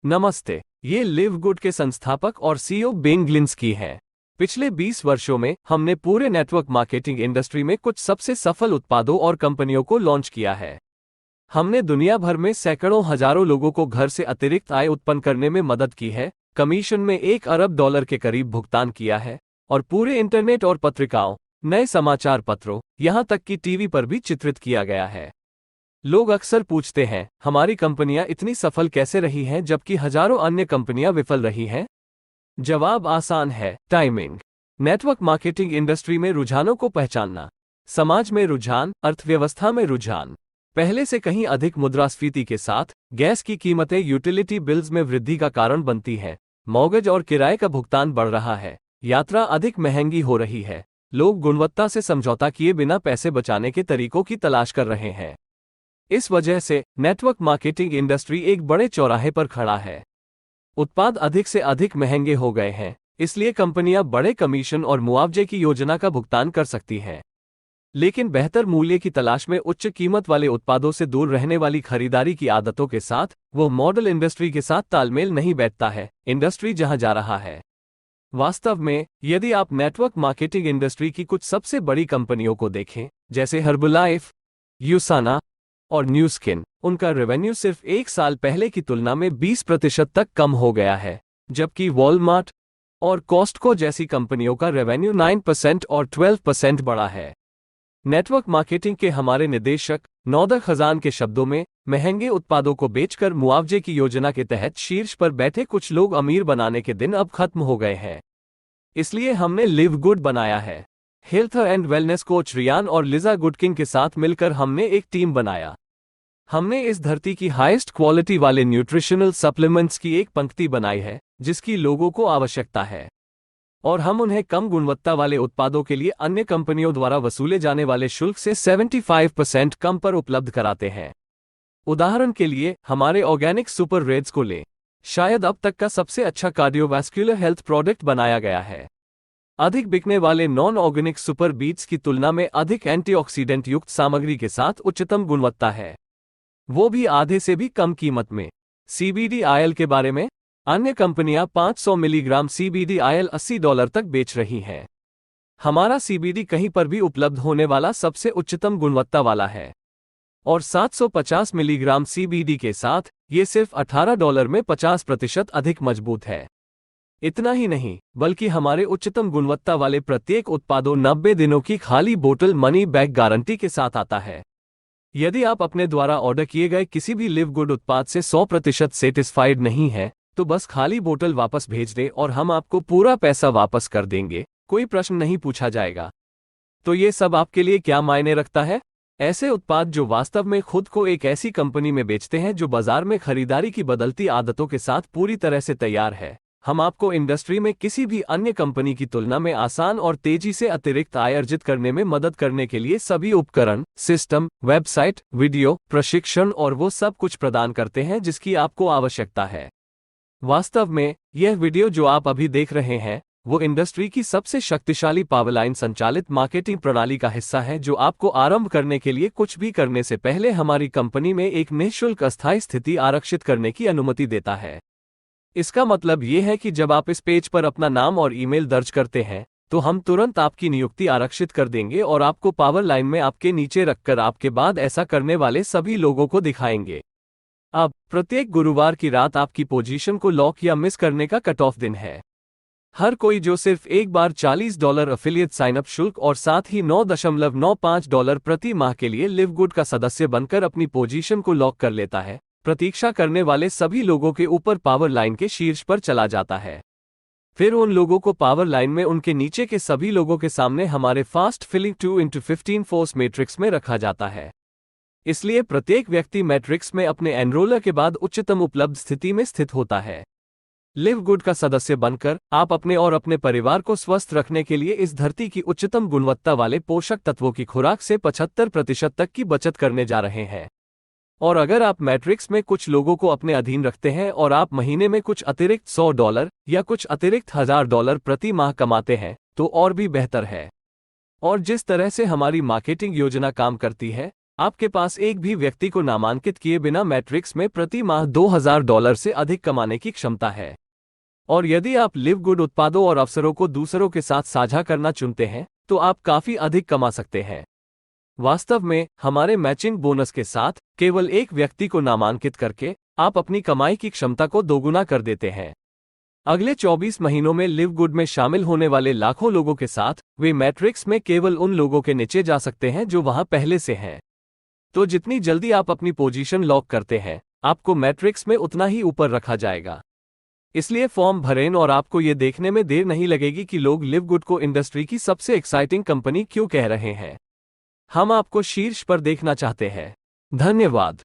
नमस्ते, ये live good के संस्थापक और सीईओ बेन ग्लिंस्की हैं। पिछले 20 वर्षों में हमने पूरे नेटवर्क मार्केटिंग इंडस्ट्री में कुछ सबसे सफल उत्पादों और कंपनियों को लॉन्च किया है। हमने दुनिया भर में सैकड़ों हजारों लोगों को घर से अतिरिक्त आय उत्पन्न करने में मदद की है, कमीशन में $1 अरब के करीब भुगतान किया है और पूरे इंटरनेट और पत्रिकाओं, नए समाचार पत्रों, यहां तक कि टीवी पर भी चित्रित किया गया है। लोग अक्सर पूछते हैं, हमारी कंपनियां इतनी सफल कैसे रही हैं जबकि हजारों अन्य कंपनियां विफल रही हैं? जवाब आसान है, टाइमिंग। नेटवर्क मार्केटिंग इंडस्ट्री में रुझानों को पहचानना। समाज में रुझान, अर्थव्यवस्था में रुझान। पहले से कहीं अधिक मुद्रास्फीति के साथ गैस की कीमतें यूटिलिटी बिल्स में वृद्धि का कारण बनती हैं। मॉर्गेज और किराए का भुगतान बढ़ रहा है। यात्रा अधिक महंगी हो रही है। लोग गुणवत्ता से समझौता किए बिना पैसे बचाने के तरीकों की तलाश कर रहे हैं। इस वजह से नेटवर्क मार्केटिंग इंडस्ट्री एक बड़े चौराहे पर खड़ा है। उत्पाद अधिक से अधिक महंगे हो गए हैं, इसलिए कंपनियां बड़े कमीशन और मुआवजे की योजना का भुगतान कर सकती हैं। लेकिन बेहतर मूल्य की तलाश में उच्च कीमत वाले उत्पादों से दूर रहने वाली खरीदारी की आदतों के साथ वो मॉडल इंडस्ट्री के साथ तालमेल नहीं बैठता है। इंडस्ट्री जहां जा रहा है। वास्तव में, यदि आप नेटवर्क मार्केटिंग इंडस्ट्री की कुछ सबसे बड़ी कंपनियों को देखें, जैसे हर्बलाइफ, यूसाना और न्यू स्किन, उनका रेवेन्यू सिर्फ 1 साल पहले की तुलना में 20% तक कम हो गया है, जबकि वॉलमार्ट और कॉस्टको जैसी कंपनियों का रेवेन्यू 9% और 12% बढ़ा है। नेटवर्क मार्केटिंग के हमारे निदेशक नौदर खजान के शब्दों में, महंगे उत्पादों को बेचकर मुआवजे की योजना के तहत शीर्ष पर बैठे कुछ लोग अमीर बनाने के दिन अब खत्म हो गए हैं। इसलिए हमने लिव गुड बनाया है। Health and wellness coach Ryan और लिजा गुडकिन के साथ मिलकर हमने एक टीम बनाया। हमने इस धरती की हाईएस्ट क्वालिटी वाले न्यूट्रिशनल सप्लीमेंट्स की एक पंक्ति बनाई है, जिसकी लोगों को आवश्यकता है, और हम उन्हें कम गुणवत्ता वाले उत्पादों के लिए अन्य कंपनियों द्वारा वसूले जाने वाले शुल्क से 75% कम पर उपलब्ध कराते हैं। उदाहरण के लिए, हमारे ऑर्गेनिक सुपर रेड्स को लें। शायद अब तक का सबसे अच्छा कार्डियोवास्कुलर हेल्थ प्रोडक्ट बनाया गया है। अधिक बिकने वाले नॉन ऑर्गेनिक सुपर बीट्स की तुलना में अधिक एंटीऑक्सीडेंट युक्त सामग्री के साथ उच्चतम गुणवत्ता है, वो भी आधे से भी कम कीमत में। सीबीडी ऑयल के बारे में, अन्य कंपनियां 500 मिलीग्राम सीबीडी ऑयल $80 तक बेच रही हैं। हमारा सीबीडी कहीं पर भी उपलब्ध होने वाला सबसे उच्चतम गुणवत्ता वाला है, और 750 मिलीग्राम सीबीडी के साथ ये सिर्फ $18 में 50% अधिक मजबूत है। इतना ही नहीं, बल्कि हमारे उच्चतम गुणवत्ता वाले प्रत्येक उत्पादों 90 दिनों की खाली बोतल मनी बैक गारंटी के साथ आता है। यदि आप अपने द्वारा ऑर्डर किए गए किसी भी लिव गुड उत्पाद से 100% सेटिस्फाइड नहीं है, तो बस खाली बोतल वापस भेज दें और हम आपको पूरा पैसा वापस कर देंगे। कोई प्रश्न नहीं पूछा जाएगा। तो ये सब आपके लिए क्या मायने रखता है? ऐसे उत्पाद जो वास्तव में खुद को एक ऐसी कंपनी में बेचते हैं जो बाजार में खरीदारी की बदलती आदतों के साथ पूरी तरह से तैयार है। हम आपको इंडस्ट्री में किसी भी अन्य कंपनी की तुलना में आसान और तेजी से अतिरिक्त आय अर्जित करने में मदद करने के लिए सभी उपकरण, सिस्टम, वेबसाइट, वीडियो, प्रशिक्षण और वो सब कुछ प्रदान करते हैं जिसकी आपको आवश्यकता है। वास्तव में, यह वीडियो जो आप अभी देख रहे हैं, वो इंडस्ट्री की सबसे शक्तिशाली पावरलाइन संचालित मार्केटिंग प्रणाली का हिस्सा है जो आपको आरंभ करने के लिए कुछ भी करने से पहले हमारी कंपनी में एक निःशुल्क अस्थायी स्थिति आरक्षित करने की अनुमति देता है। इसका मतलब ये है कि जब आप इस पेज पर अपना नाम और ईमेल दर्ज करते हैं, तो हम तुरंत आपकी नियुक्ति आरक्षित कर देंगे और आपको पावर लाइन में आपके नीचे रखकर आपके बाद ऐसा करने वाले सभी लोगों को दिखाएंगे। अब, प्रत्येक गुरुवार की रात आपकी पोजीशन को लॉक या मिस करने का कट ऑफ दिन है। हर कोई जो सिर्फ एक बार $40 अफिलिएट साइनअप शुल्क और साथ ही $9.95 प्रति माह के लिए लिव गुड का सदस्य बनकर अपनी पोजीशन को लॉक कर लेता है, प्रतीक्षा करने वाले सभी लोगों के ऊपर पावर लाइन के शीर्ष पर चला जाता है। फिर उन लोगों को पावर लाइन में उनके नीचे के सभी लोगों के सामने हमारे fast filling 2x15 force matrix में रखा जाता है। इसलिए प्रत्येक व्यक्ति मैट्रिक्स में अपने एनरोलर के बाद उच्चतम उपलब्ध स्थिति में स्थित होता है। लिव गुड का सदस्य बनकर आप अपने और अपने परिवार को स्वस्थ रखने के लिए इस धरती की उच्चतम गुणवत्ता वाले पोषक तत्वों की खुराक से 75% तक की बचत करने जा रहे हैं। और अगर आप मैट्रिक्स में कुछ लोगों को अपने अधीन रखते हैं और आप महीने में कुछ अतिरिक्त $100 या कुछ अतिरिक्त $1000 प्रति माह कमाते हैं, तो और भी बेहतर है। और जिस तरह से हमारी मार्केटिंग योजना काम करती है, आपके पास एक भी व्यक्ति को नामांकित किए बिना मैट्रिक्स में प्रति माह $2000 से अधिक कमाने की क्षमता है। और यदि आप लिव गुड उत्पादों और अवसरों को दूसरों के साथ साझा करना चुनते हैं, तो आप काफी अधिक कमा सकते हैं। वास्तव में, हमारे मैचिंग बोनस के साथ केवल एक व्यक्ति को नामांकित करके आप अपनी कमाई की क्षमता को दोगुना कर देते हैं। अगले 24 महीनों में लिव गुड में शामिल होने वाले लाखों लोगों के साथ वे मैट्रिक्स में केवल उन लोगों के नीचे जा सकते हैं जो वहां पहले से हैं। तो जितनी जल्दी आप अपनी पोजीशन लॉक करते हैं, आपको मैट्रिक्स में उतना ही ऊपर रखा जाएगा। इसलिए फॉर्म भरें और आपको ये देखने में देर नहीं लगेगी कि लोग लिव गुड को इंडस्ट्री की सबसे एक्साइटिंग कंपनी क्यों कह रहे हैं। हम आपको शीर्ष पर देखना चाहते हैं। धन्यवाद।